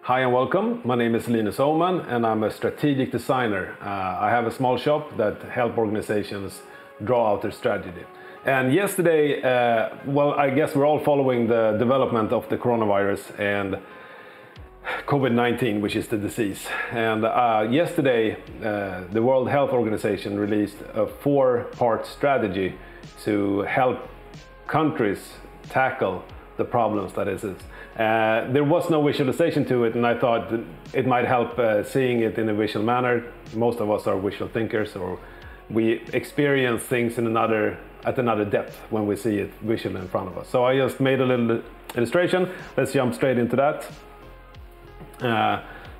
Hi and welcome. My name is Linus Oman and I'm a strategic designer. I have a small shop that helps organizations draw out their strategy. And yesterday, I guess we're all following the development of the coronavirus and COVID-19, which is the disease. And yesterday, the World Health Organization released a 4-part strategy to help countries tackle the problems that is. There was no visualization to it, and I thought it might help seeing it in a visual manner. Most of us are visual thinkers, or we experience things at another depth when we see it visually in front of us. So I just made a little illustration. Let's jump straight into that.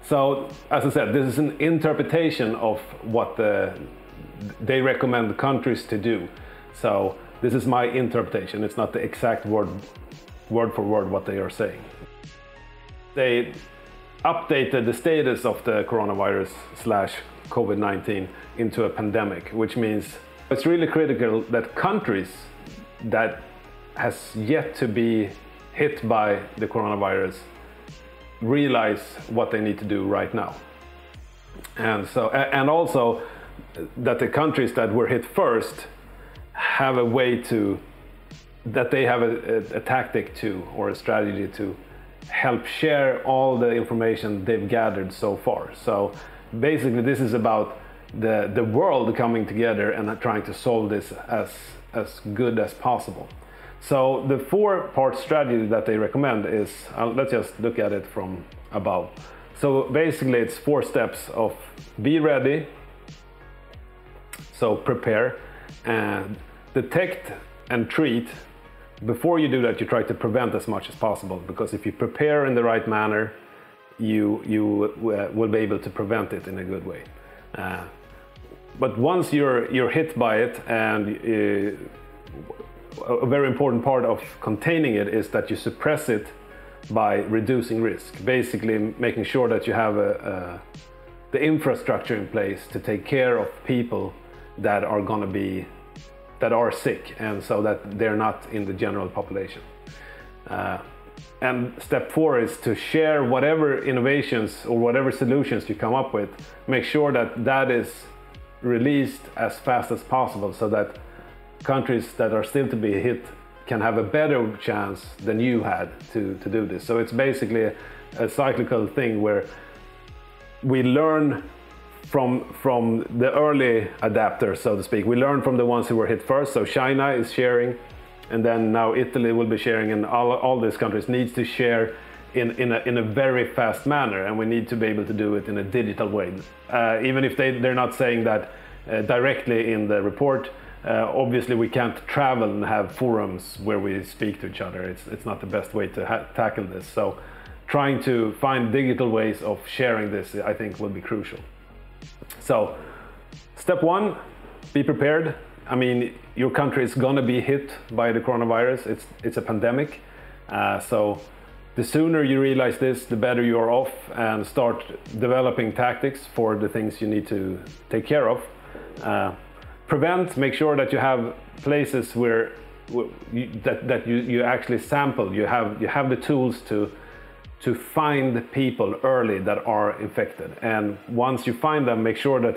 So, as I said, this is an interpretation of what they recommend countries to do. So this is my interpretation. It's not the exact word for word what they are saying. They updated the status of the coronavirus / COVID-19 into a pandemic, which means it's really critical that countries that has yet to be hit by the coronavirus realize what they need to do right now. And also that the countries that were hit first have a way that they have a tactic or a strategy to help share all the information they've gathered so far. So basically this is about the world coming together and trying to solve this as good as possible. So the 4-part strategy that they recommend is, let's just look at it from above. So basically it's 4 steps of be ready, so prepare, and detect and treat. Before you do that, you try to prevent as much as possible, because if you prepare in the right manner, you will be able to prevent it in a good way. But once you're hit by it, and a very important part of containing it is that you suppress it by reducing risk. Basically making sure that you have the infrastructure in place to take care of people that are sick, and so that they're not in the general population. And step 4 is to share whatever innovations or whatever solutions you come up with. Make sure that is released as fast as possible, so that countries that are still to be hit can have a better chance than you had to do this. So it's basically a cyclical thing where we learn from the early adapters, so to speak. We learn from the ones who were hit first. So China is sharing, and then now Italy will be sharing, and all these countries needs to share in a very fast manner, and we need to be able to do it in a digital way. Even if they're not saying that directly in the report. Obviously we can't travel and have forums where we speak to each other. It's not the best way to tackle this. So trying to find digital ways of sharing this, I think, will be crucial. So step 1, be prepared. I mean, your country is gonna be hit by the coronavirus. It's a pandemic. So the sooner you realize this, the better you are off, and start developing tactics for the things you need to take care of. Prevent, make sure that you have places where you actually sample. You have the tools to find people early that are infected, and once you find them, make sure that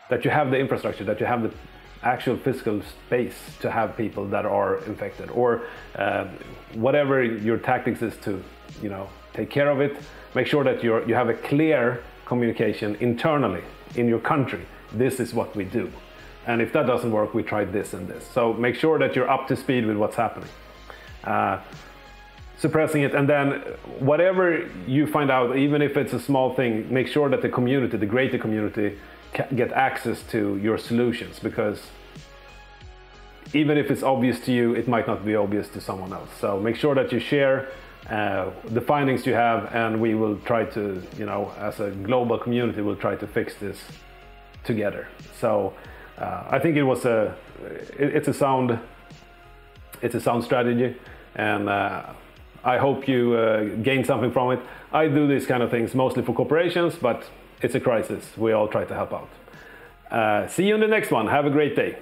that you have the infrastructure, that you have the actual physical space to have people that are infected, or whatever your tactics is to take care of it. Make sure that you have a clear communication internally in your country. This is what we do, and if that doesn't work, we tried this and this. So make sure that you're up to speed with what's happening. Suppressing it, and then whatever you find out, even if it's a small thing, make sure that the community, the greater community, get access to your solutions, because even if it's obvious to you, it might not be obvious to someone else. So make sure that you share the findings you have, and we will try to, as a global community, we'll try to fix this together. So I think it's a sound strategy, and I hope you gain something from it. I do these kind of things mostly for corporations, but it's a crisis. We all try to help out. See you in the next one. Have a great day.